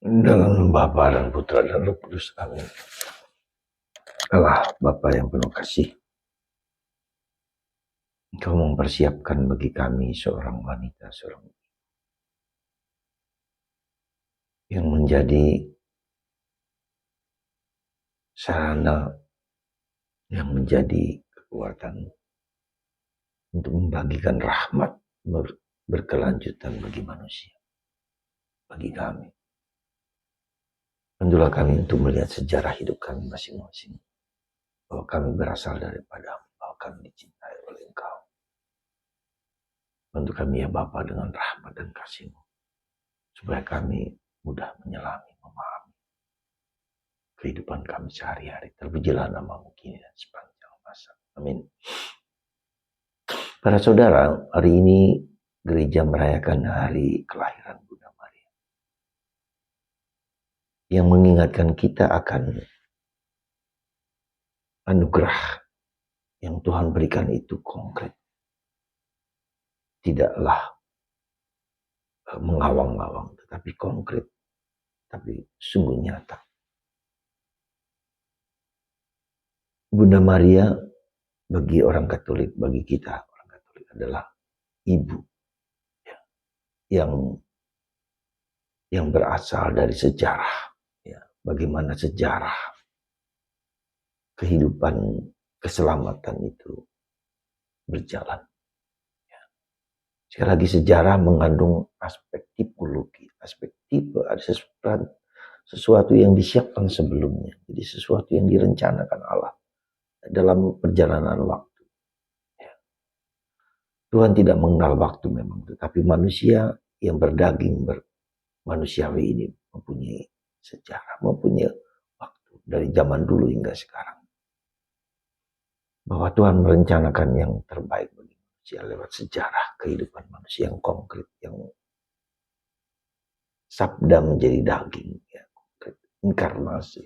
Dalam nama Bapa dan Putra dan Roh Kudus. Amin. Allah Bapa yang penuh kasih, Engkau mempersiapkan bagi kami seorang wanita, seorang yang menjadi sarana, yang menjadi kekuatan untuk membagikan rahmat berkelanjutan bagi manusia, bagi kami. Bantulah kami untuk melihat sejarah hidup kami masing-masing, bahwa kami berasal daripada-Mu, bahwa kami dicintai oleh Engkau. Bantu kami ya Bapa dengan rahmat dan kasih-Mu, supaya kami mudah menyelami, memahami kehidupan kami sehari-hari. Terpujilah nama-Mu kini dan sepanjang masa. Amin. Para saudara, hari ini gereja merayakan hari kelahiran Bunda Maria, yang mengingatkan kita akan anugerah yang Tuhan berikan itu konkret. Tidaklah mengawang-awang, tetapi konkret, tapi sungguh nyata. Bunda Maria bagi orang Katolik, bagi kita orang Katolik adalah ibu ya, yang berasal dari sejarah. Ya, bagaimana sejarah kehidupan keselamatan itu berjalan. Ya. Sekali lagi, sejarah mengandung aspek tipologi, aspek tipe, ada sesuatu yang disiapkan sebelumnya. Jadi sesuatu yang direncanakan Allah dalam perjalanan waktu. Ya. Tuhan tidak mengenal waktu memang, tetapi manusia yang berdaging manusiawi ini mempunyai sejarah, mempunyai waktu dari zaman dulu hingga sekarang. Bahwa Tuhan merencanakan yang terbaik bagi manusia lewat sejarah kehidupan manusia yang konkret, yang sabda menjadi daging, ya, konkret, inkarnasi.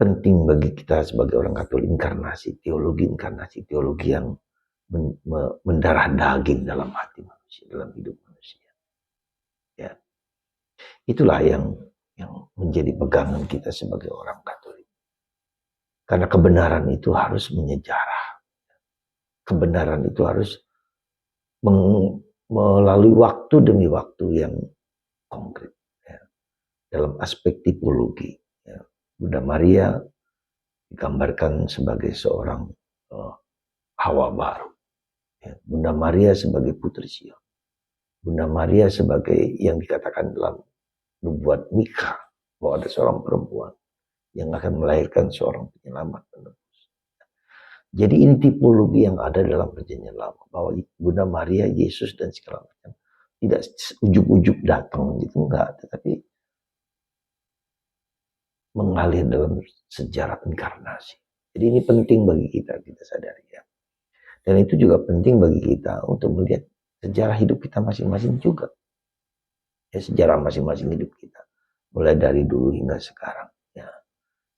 Penting bagi kita sebagai orang Katolik, inkarnasi, teologi yang mendarah daging dalam hati manusia, dalam hidup manusia. Ya. Itulah yang menjadi pegangan kita sebagai orang Katolik. Karena kebenaran itu harus menyejarah. Kebenaran itu harus melalui waktu demi waktu yang konkret. Ya. Dalam aspek tipologi. Ya. Bunda Maria digambarkan sebagai seorang Hawa baru. Ya. Bunda Maria sebagai Putri Sion. Bunda Maria sebagai yang dikatakan dalam nubuat Mika, bahwa ada seorang perempuan yang akan melahirkan seorang penyelamat penebus. Jadi ini tipologi yang ada dalam perjanjian lama, bahwa Bunda Maria, Yesus dan segala macam tidak ujuk-ujuk datang gitu, enggak, tetapi mengalir dalam sejarah inkarnasi. Jadi ini penting bagi kita sadari ya. Dan itu juga penting bagi kita untuk melihat sejarah hidup kita masing-masing juga. Ya, sejarah masing-masing hidup kita. Mulai dari dulu hingga sekarang. Ya.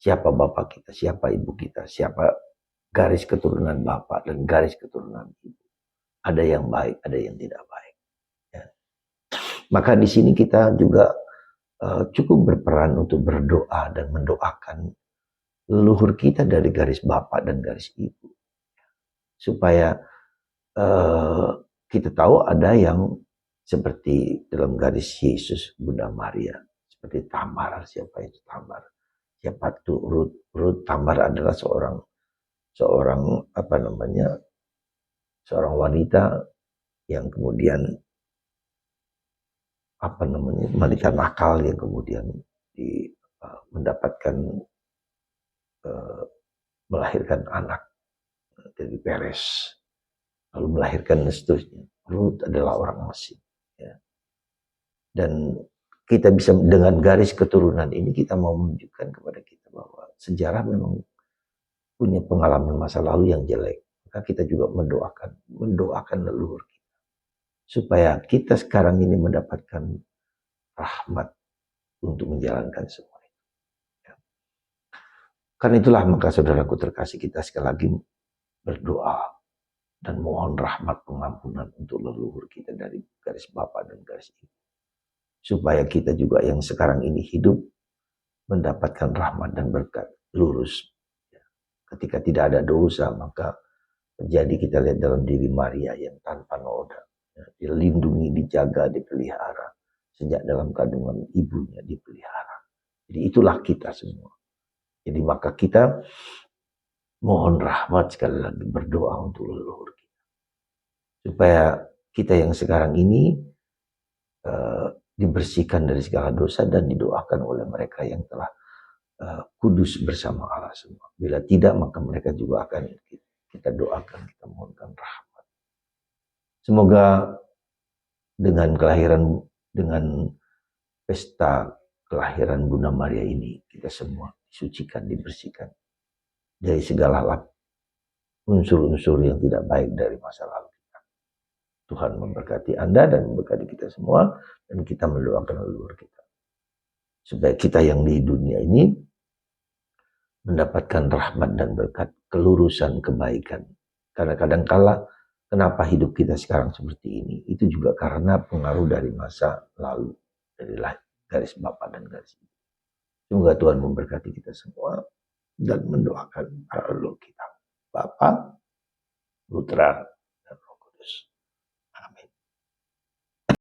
Siapa bapak kita, siapa ibu kita, siapa garis keturunan bapak dan garis keturunan ibu. Ada yang baik, ada yang tidak baik. Ya. Maka di sini kita juga cukup berperan untuk berdoa dan mendoakan leluhur kita dari garis bapak dan garis ibu. Supaya kita tahu ada yang seperti dalam garis Yesus, Bunda Maria. Seperti Tamar, siapa itu Tamar? Siapa itu Ruth? Ruth, Tamar adalah seorang seorang wanita yang kemudian wanita nakal yang kemudian mendapatkan melahirkan anak dari Peres, lalu melahirkan seterusnya. Ruth adalah orang Mesir. Ya. Dan kita bisa dengan garis keturunan ini kita mau menunjukkan kepada kita bahwa sejarah memang punya pengalaman masa lalu yang jelek. Maka kita juga mendoakan leluhur kita supaya kita sekarang ini mendapatkan rahmat untuk menjalankan semua itu. Ya. Karena itulah maka saudaraku terkasih, kita sekali lagi berdoa dan mohon rahmat pengampunan untuk leluhur kita dari garis bapak dan garis ibu. supaya kita juga yang sekarang ini hidup mendapatkan rahmat dan berkat lurus. Ketika tidak ada dosa, maka terjadi kita lihat dalam diri Maria yang tanpa noda. Dilindungi, dijaga, dipelihara. Sejak dalam kandungan ibunya dipelihara. Jadi itulah kita semua. Jadi maka kita mohon rahmat sekali lagi, berdoa untuk leluhur kita. Supaya kita yang sekarang ini dibersihkan dari segala dosa dan didoakan oleh mereka yang telah kudus bersama Allah semua. Bila tidak, maka mereka juga akan kita doakan, kita mohonkan rahmat. Semoga dengan pesta kelahiran Bunda Maria ini, kita semua disucikan, dibersihkan dari segala unsur-unsur yang tidak baik dari masa lalu kita. Tuhan memberkati Anda dan memberkati kita semua, dan kita mendoakan leluhur kita. Supaya kita yang di dunia ini mendapatkan rahmat dan berkat kelurusan kebaikan. Karena kadangkala kenapa hidup kita sekarang seperti ini, itu juga karena pengaruh dari masa lalu, dari garis Bapa dan garis Ibu. Semoga Tuhan memberkati kita semua dan mendoakan para leluhur kita. Bapa, Putra,